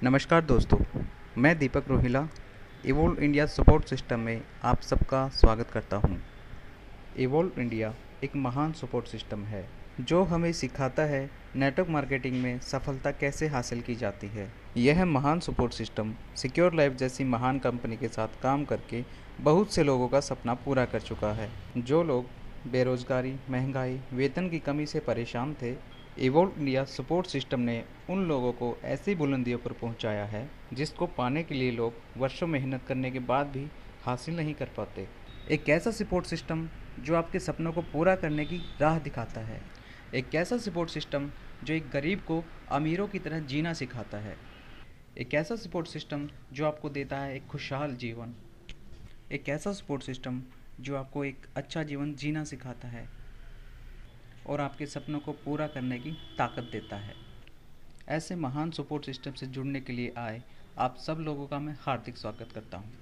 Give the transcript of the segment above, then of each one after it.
नमस्कार दोस्तों, मैं Deepak Rohila evolve India support system में आप सबका स्वागत करता हूं। इवोल्व इंडिया एक महान सपोर्ट सिस्टम है जो हमें सिखाता है नेटवर्क मार्केटिंग में सफलता कैसे हासिल की जाती है। यह महान सपोर्ट सिस्टम सिक्योर लाइफ जैसी महान कंपनी के साथ काम करके बहुत से लोगों का सपना पूरा कर चुका है। जो लोग बेरोजगारी, महंगाई, वेतन की कमी से परेशान थे, इवोल्व इंडिया सपोर्ट सिस्टम ने उन लोगों को ऐसी बुलंदियों पर पहुंचाया है जिसको पाने के लिए लोग वर्षों मेहनत करने के बाद भी हासिल नहीं कर पाते। एक ऐसा सपोर्ट सिस्टम जो आपके सपनों को पूरा करने की राह दिखाता है। एक ऐसा सपोर्ट सिस्टम जो एक गरीब को अमीरों की तरह जीना सिखाता है। एक ऐसा सपोर्ट सिस्टम जो आपको देता है एक खुशहाल जीवन। एक ऐसा सपोर्ट सिस्टम जो आपको एक अच्छा जीवन जीना सिखाता है और आपके सपनों को पूरा करने की ताकत देता है। ऐसे महान सपोर्ट सिस्टम से जुड़ने के लिए आए आप सब लोगों का मैं हार्दिक स्वागत करता हूँ।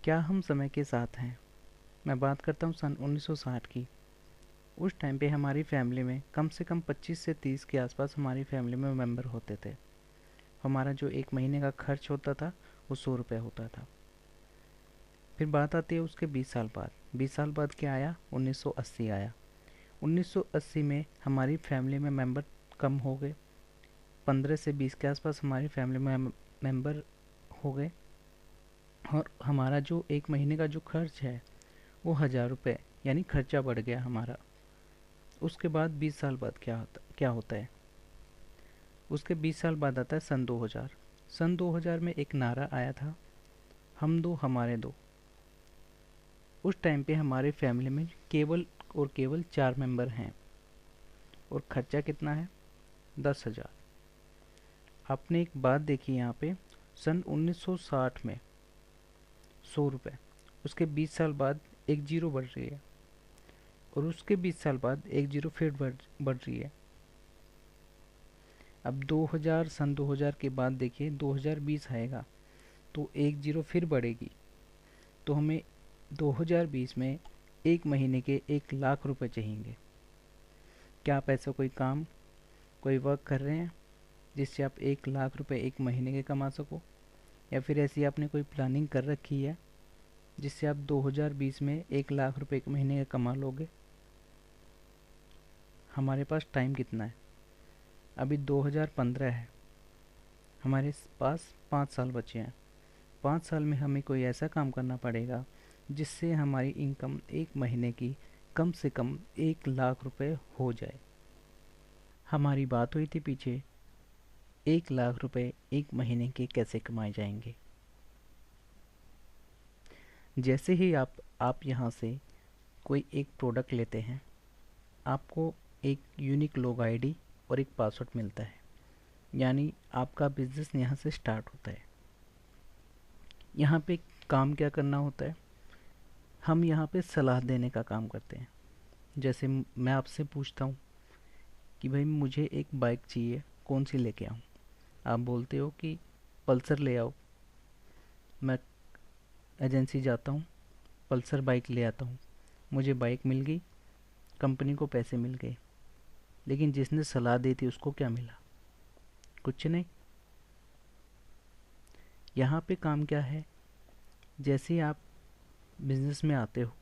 क्या हम समय के साथ हैं? मैं बात करता हूँ सन 1960 की। उस टाइम पे हमारी फैमिली में कम से कम 25 से 30 के आसपास हमारी फैमिली में मेंबर होते थे। हमारा जो एक महीने का खर्च होता था वो 100 रुपये होता था। फिर बात आती है उसके 20 साल बाद। 20 साल बाद क्या आया? 1980 आया। 1980 में हमारी फैमिली में मेंबर कम हो गए। 15 से 20 के आसपास हमारी फैमिली में मेंबर हो गए और हमारा जो एक महीने का जो खर्च है वो 1000 रुपये, यानी खर्चा बढ़ गया हमारा। उसके बाद 20 साल बाद क्या होता है? उसके 20 साल बाद आता है सन 2000। सन 2000 में एक नारा आया था, हम दो हमारे दो। उस टाइम पे हमारे फैमिली में केवल और केवल 4 मेंबर हैं और खर्चा कितना है? 10,000। आपने एक बात देखी यहाँ पे, सन 1960 में 100 रुपये, उसके 20 साल बाद एक जीरो बढ़ रही है और उसके 20 साल बाद एक जीरो फिर बढ़ रही है। अब 2000, सन 2000 के बाद देखिए 2020 आएगा तो एक जीरो फिर बढ़ेगी। तो हमें 2020 में एक महीने के 1,00,000 रुपए चाहिए। क्या आप ऐसा कोई वर्क कर रहे हैं जिससे आप 1,00,000 रुपए एक महीने के कमा सको? या फिर ऐसी आपने कोई प्लानिंग कर रखी है जिससे आप 2020 में 1,00,000 रुपए एक महीने का कमा लोगे? हमारे पास टाइम कितना है? अभी 2015 है, हमारे पास 5 साल बचे हैं। 5 साल में हमें कोई ऐसा काम करना पड़ेगा जिससे हमारी इनकम एक महीने की कम से कम 1,00,000 रुपए हो जाए। हमारी बात हुई थी पीछे 1,00,000 रुपए एक महीने के कैसे कमाए जाएंगे। जैसे ही आप यहाँ से कोई एक प्रोडक्ट लेते हैं, आपको एक यूनिक लोग आईडी और एक पासवर्ड मिलता है, यानी आपका बिजनेस यहाँ से स्टार्ट होता है। यहाँ पे काम क्या करना होता है? हम यहाँ पे सलाह देने का काम करते हैं। जैसे मैं आपसे पूछता हूँ कि भाई मुझे एक बाइक चाहिए, कौन सी लेके आऊँ? आप बोलते हो कि पल्सर ले आओ। मैं एजेंसी जाता हूँ, पल्सर बाइक ले आता हूँ, मुझे बाइक मिल गई, कंपनी को पैसे मिल गए, लेकिन जिसने सलाह दी थी उसको क्या मिला? कुछ नहीं। यहाँ पे काम क्या है? जैसे ही आप बिजनेस में आते हो,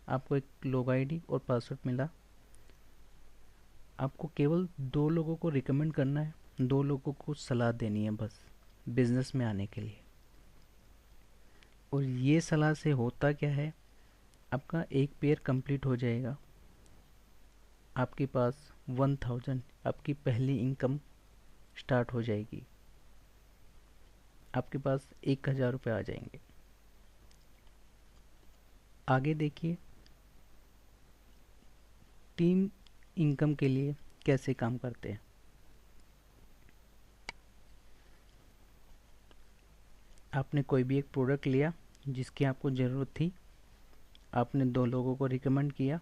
आपको एक लोग आईडी और पासवर्ड मिला, आपको केवल 2 लोगों को रिकमेंड करना है, 2 लोगों को सलाह देनी है बस बिजनेस में आने के लिए। और ये सलाह से होता क्या है? आपका एक पेयर कंप्लीट हो जाएगा, आपके पास 1000, आपकी पहली इनकम स्टार्ट हो जाएगी, आपके पास 1,000 रुपये आ जाएंगे। आगे देखिए टीम इनकम के लिए कैसे काम करते हैं। आपने कोई भी एक प्रोडक्ट लिया जिसकी आपको ज़रूरत थी, आपने 2 लोगों को रिकमेंड किया,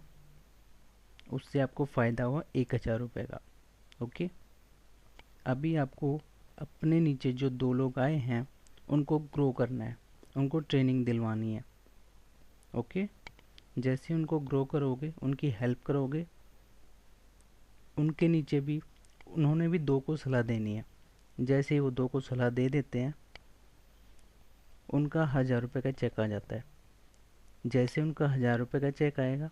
उससे आपको फ़ायदा हुआ 1,000 रुपये का। ओके, अभी आपको अपने नीचे जो 2 लोग आए हैं उनको ग्रो करना है, उनको ट्रेनिंग दिलवानी है। ओके। जैसे उनको ग्रो करोगे, उनकी हेल्प करोगे, उनके नीचे भी उन्होंने भी 2 को सलाह देनी है। जैसे ही वो 2 को सलाह दे देते हैं, उनका 1000 रुपये का चेक आ जाता है। जैसे उनका 1000 रुपये का चेक आएगा,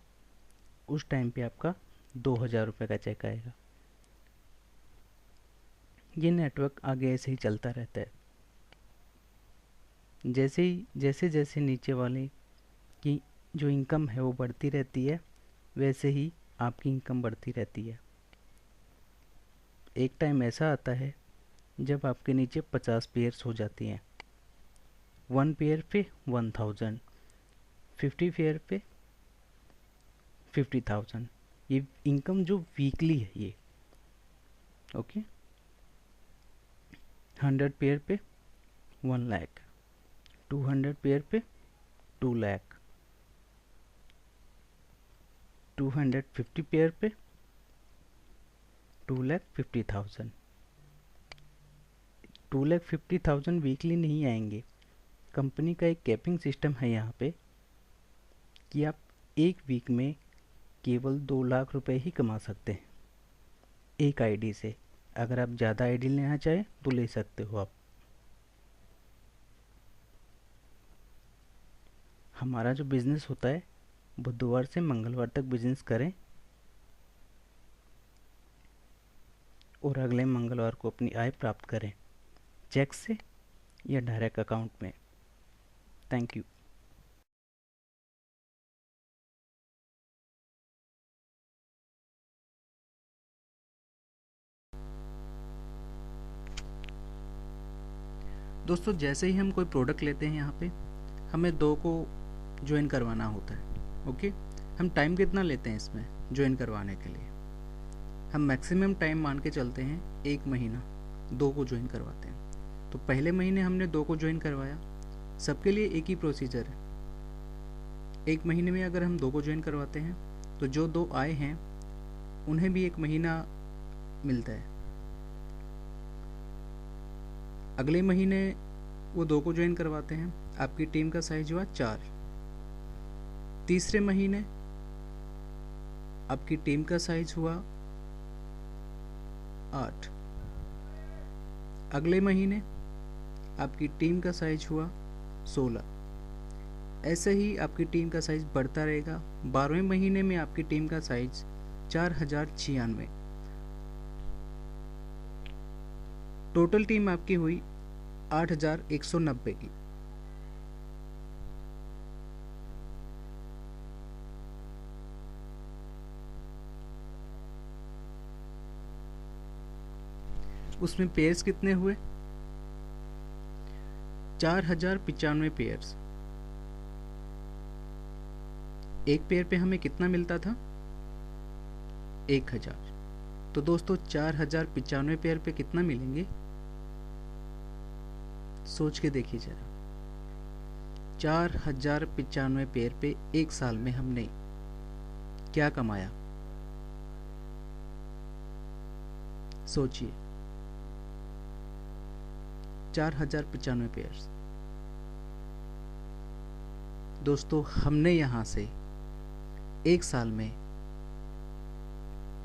उस टाइम पे आपका 2000 रुपये का चेक आएगा। ये नेटवर्क आगे ऐसे ही चलता रहता है। जैसे जैसे नीचे वाले की जो इनकम है वो बढ़ती रहती है, वैसे ही आपकी इनकम बढ़ती रहती है। एक टाइम ऐसा आता है जब आपके नीचे 50 पेयर्स हो जाती हैं। 1 पेयर पे 1000, 50 पेयर पे 50,000। ये इनकम जो वीकली है ये, ओके। 100 पेयर पे 1 लाख, 200 पेयर पे 2 लाख, 250 पेयर पे 2,50,000। 2,50,000 वीकली नहीं आएंगे। कंपनी का एक कैपिंग सिस्टम है यहाँ पे कि आप एक वीक में केवल 2 लाख रुपए ही कमा सकते हैं एक आईडी से। अगर आप ज़्यादा आईडी लेना चाहें तो ले सकते हो आप। हमारा जो बिज़नेस होता है, बुधवार से मंगलवार तक बिज़नेस करें और अगले मंगलवार को अपनी आय प्राप्त करें, चेक से या डायरेक्ट अकाउंट में। Thank you. दोस्तों, जैसे ही हम कोई प्रोडक्ट लेते हैं यहाँ पे हमें 2 को ज्वाइन करवाना होता है। ओके, हम टाइम कितना लेते हैं इसमें ज्वाइन करवाने के लिए? हम मैक्सिमम टाइम मान के चलते हैं 1 महीना 2 को ज्वाइन करवाते हैं। तो पहले महीने हमने 2 को ज्वाइन करवाया, सबके लिए एक ही प्रोसीजर है। 1 महीने में अगर हम 2 को ज्वाइन करवाते हैं तो जो 2 आए हैं उन्हें भी 1 महीना मिलता है। अगले महीने वो 2 को ज्वाइन करवाते हैं, आपकी टीम का साइज हुआ 4। तीसरे महीने आपकी टीम का साइज हुआ 8। अगले महीने आपकी टीम का साइज हुआ 16। ऐसे ही आपकी टीम का साइज बढ़ता रहेगा। 12वें महीने में आपकी टीम का साइज 4096। टोटल टीम आपकी हुई 8190 की। उसमें पेयर्स कितने हुए? 4095 पेयर्स। एक पेयर पे हमें कितना मिलता था? 1000। तो दोस्तों 4095 पेयर पे कितना मिलेंगे? सोच के देखिए जरा। 4095 पेयर पे एक साल में हमने क्या कमाया? सोचिए। 4095 पेयर्स। दोस्तों, हमने यहां से एक साल में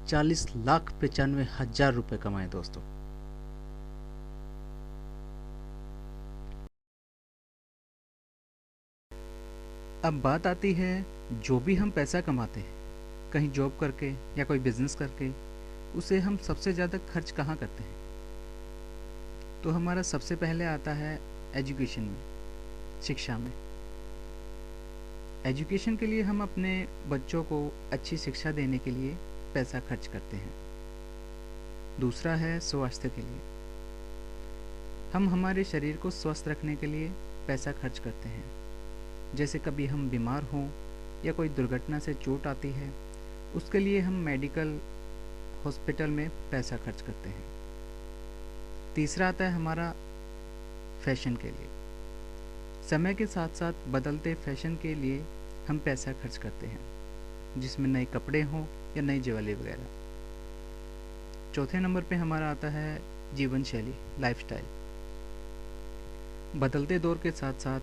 40,95,000 रुपए कमाए दोस्तों। अब बात आती है, जो भी हम पैसा कमाते हैं कहीं जॉब करके या कोई बिजनेस करके, उसे हम सबसे ज़्यादा खर्च कहाँ करते हैं? तो हमारा सबसे पहले आता है एजुकेशन में, शिक्षा में। एजुकेशन के लिए हम अपने बच्चों को अच्छी शिक्षा देने के लिए पैसा खर्च करते हैं। दूसरा है स्वास्थ्य के लिए। हम हमारे शरीर को स्वस्थ रखने के लिए पैसा खर्च करते हैं। जैसे कभी हम बीमार हों या कोई दुर्घटना से चोट आती है, उसके लिए हम मेडिकल हॉस्पिटल में पैसा खर्च करते हैं। तीसरा आता है हमारा फैशन के लिए। समय के साथ साथ बदलते फैशन के लिए हम पैसा खर्च करते हैं, जिसमें नए कपड़े हों या नई ज्वेलरी वगैरह। चौथे नंबर पे हमारा आता है जीवन शैली, लाइफस्टाइल। बदलते दौर के साथ साथ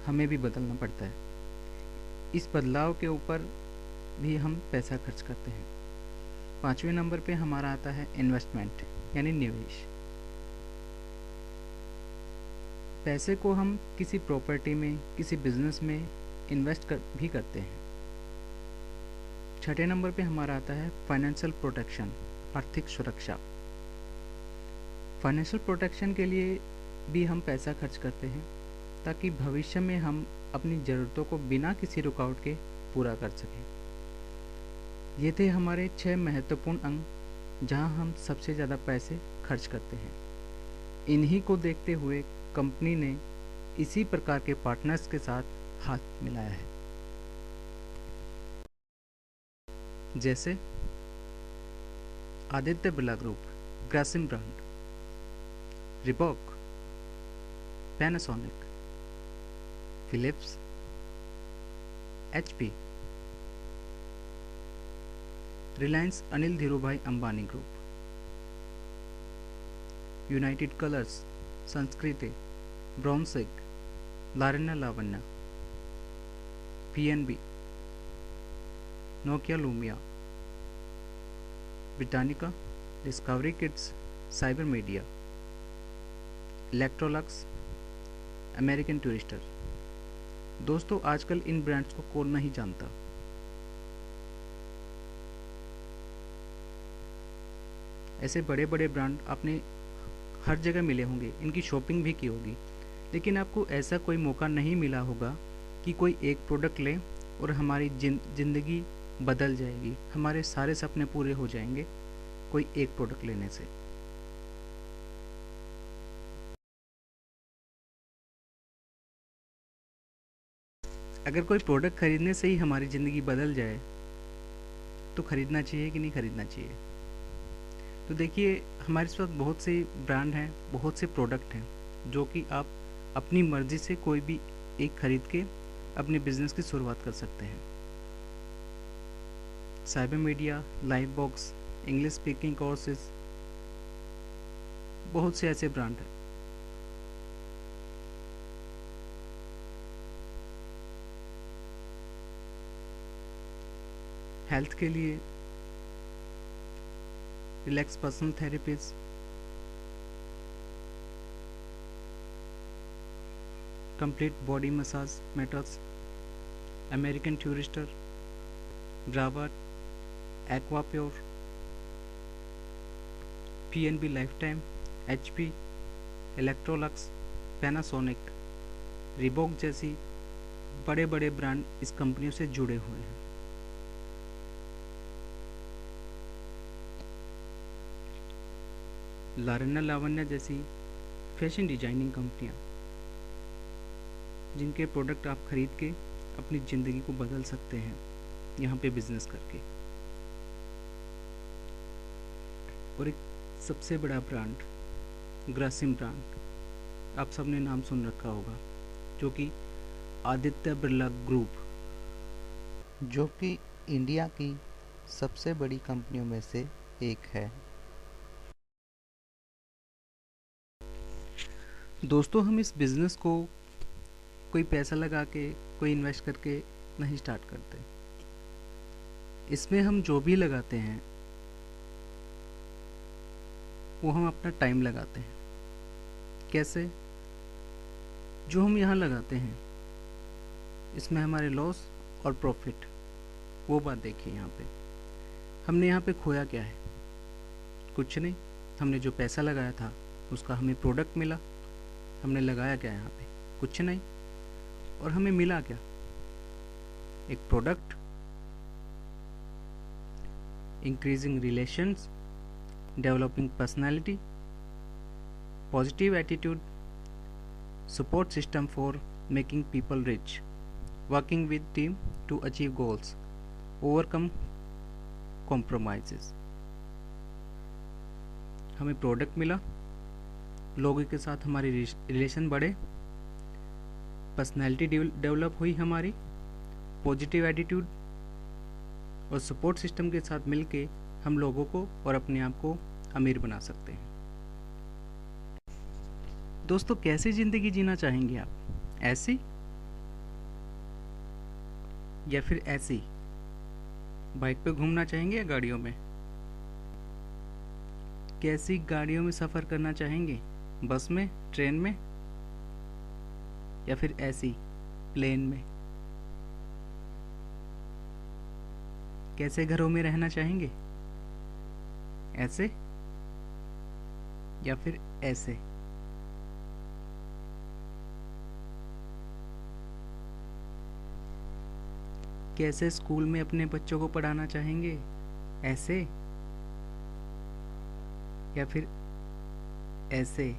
हमें भी बदलना पड़ता है। इस बदलाव के ऊपर भी हम पैसा खर्च करते हैं। 5वें नंबर पे हमारा आता है इन्वेस्टमेंट यानी निवेश। पैसे को हम किसी प्रॉपर्टी में, किसी बिजनेस में भी करते हैं। 6ठे नंबर पे हमारा आता है फाइनेंशियल प्रोटेक्शन, आर्थिक सुरक्षा। फाइनेंशियल प्रोटेक्शन के लिए भी हम पैसा खर्च करते हैं ताकि भविष्य में हम अपनी ज़रूरतों को बिना किसी रुकावट के पूरा कर सकें। ये थे हमारे 6 महत्वपूर्ण अंग जहां हम सबसे ज़्यादा पैसे खर्च करते हैं। इन्हीं को देखते हुए कंपनी ने इसी प्रकार के पार्टनर्स के साथ हाथ मिलाया है, जैसे Aditya Birla group, Grasim brand, Reebok, Panasonic, Philips, HP, Reliance Anil Dhirubhai Ambani group, United Colors, Sanskriti, ब्रॉन्सिक, लारन्या Lavanya, PNB, Nokia Lumia, Britannica, Discovery Kids, Cyber Media, Electrolux, American Tourister. दोस्तों, आजकल इन ब्रांड्स को कौन नहीं जानता। ऐसे बड़े बड़े ब्रांड आपने हर जगह मिले होंगे, इनकी शॉपिंग भी की होगी, लेकिन आपको ऐसा कोई मौका नहीं मिला होगा कि कोई एक प्रोडक्ट लें और हमारी ज़िंदगी बदल जाएगी, हमारे सारे सपने पूरे हो जाएंगे कोई एक प्रोडक्ट लेने से। अगर कोई प्रोडक्ट खरीदने से ही हमारी ज़िंदगी बदल जाए तो खरीदना चाहिए कि नहीं खरीदना चाहिए। तो देखिए, हमारे पास बहुत से ब्रांड हैं, बहुत से प्रोडक्ट हैं जो कि आप अपनी मर्ज़ी से कोई भी एक खरीद के अपने बिजनेस की शुरुआत कर सकते हैं। Cyber media, live box, English speaking courses, बहुत से ऐसे ब्रांड हैं। हेल्थ के लिए relax personal therapies, complete body massage methods, American Tourister, Brava, Aqua Pure, PNB Lifetime, HP, Electrolux, Panasonic, Reebok जैसी बड़े बड़े ब्रांड इस कंपनियों से जुड़े हुए हैं। लारन्या लावण्या जैसी फैशन डिजाइनिंग कंपनियां, जिनके प्रोडक्ट आप खरीद के अपनी ज़िंदगी को बदल सकते हैं यहाँ पे बिजनेस करके। और एक सबसे बड़ा ब्रांड ग्रासिम ब्रांड, आप सबने नाम सुन रखा होगा, जो कि आदित्य बिरला ग्रुप, जो कि इंडिया की सबसे बड़ी कंपनियों में से एक है। दोस्तों, हम इस बिज़नेस को कोई पैसा लगा के, कोई इन्वेस्ट करके नहीं स्टार्ट करते। इसमें हम जो भी लगाते हैं वो हम अपना टाइम लगाते हैं। कैसे? जो हम यहाँ लगाते हैं इसमें हमारे लॉस और प्रॉफिट, वो बात देखिए। यहाँ पे हमने यहाँ पे खोया क्या है? कुछ नहीं। हमने जो पैसा लगाया था उसका हमें प्रोडक्ट मिला। हमने लगाया क्या यहाँ पे? कुछ नहीं। और हमें मिला क्या? एक product, increasing relations, developing personality, positive attitude, support system for making people rich, working with team to achieve goals, overcome compromises। हमें प्रोडक्ट मिला, लोगों के साथ हमारी रिलेशन बढ़े, पर्सनैलिटी डेवलप हुई हमारी, पॉजिटिव एटीट्यूड और सपोर्ट सिस्टम के साथ मिलके हम लोगों को और अपने आप को अमीर बना सकते हैं। दोस्तों, कैसी ज़िंदगी जीना चाहेंगे आप? ऐसी या फिर ऐसे ही? बाइक पे घूमना चाहेंगे या गाड़ियों में? कैसी गाड़ियों में सफ़र करना चाहेंगे? बस में, ट्रेन में, या फिर ऐसे ही प्लेन में? कैसे घरों में रहना चाहेंगे? ऐसे या फिर ऐसे? कैसे स्कूल में अपने बच्चों को पढ़ाना चाहेंगे? ऐसे या फिर ऐसे?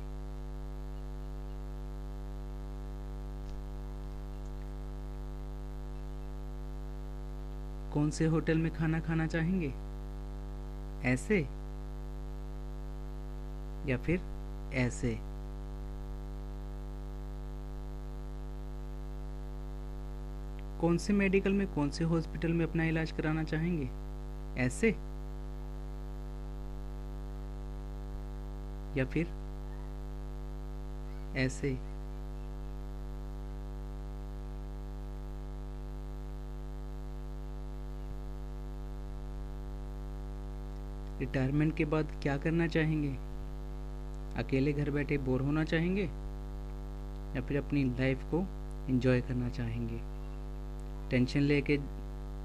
कौन से होटल में खाना खाना चाहेंगे? ऐसे या फिर ऐसे? कौन से मेडिकल में, कौन से हॉस्पिटल में अपना इलाज कराना चाहेंगे? ऐसे या फिर ऐसे? रिटायरमेंट के बाद क्या करना चाहेंगे? अकेले घर बैठे बोर होना चाहेंगे या फिर अपनी लाइफ को एंजॉय करना चाहेंगे? टेंशन लेके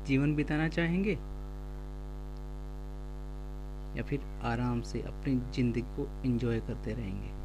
जीवन बिताना चाहेंगे या फिर आराम से अपनी ज़िंदगी को एंजॉय करते रहेंगे?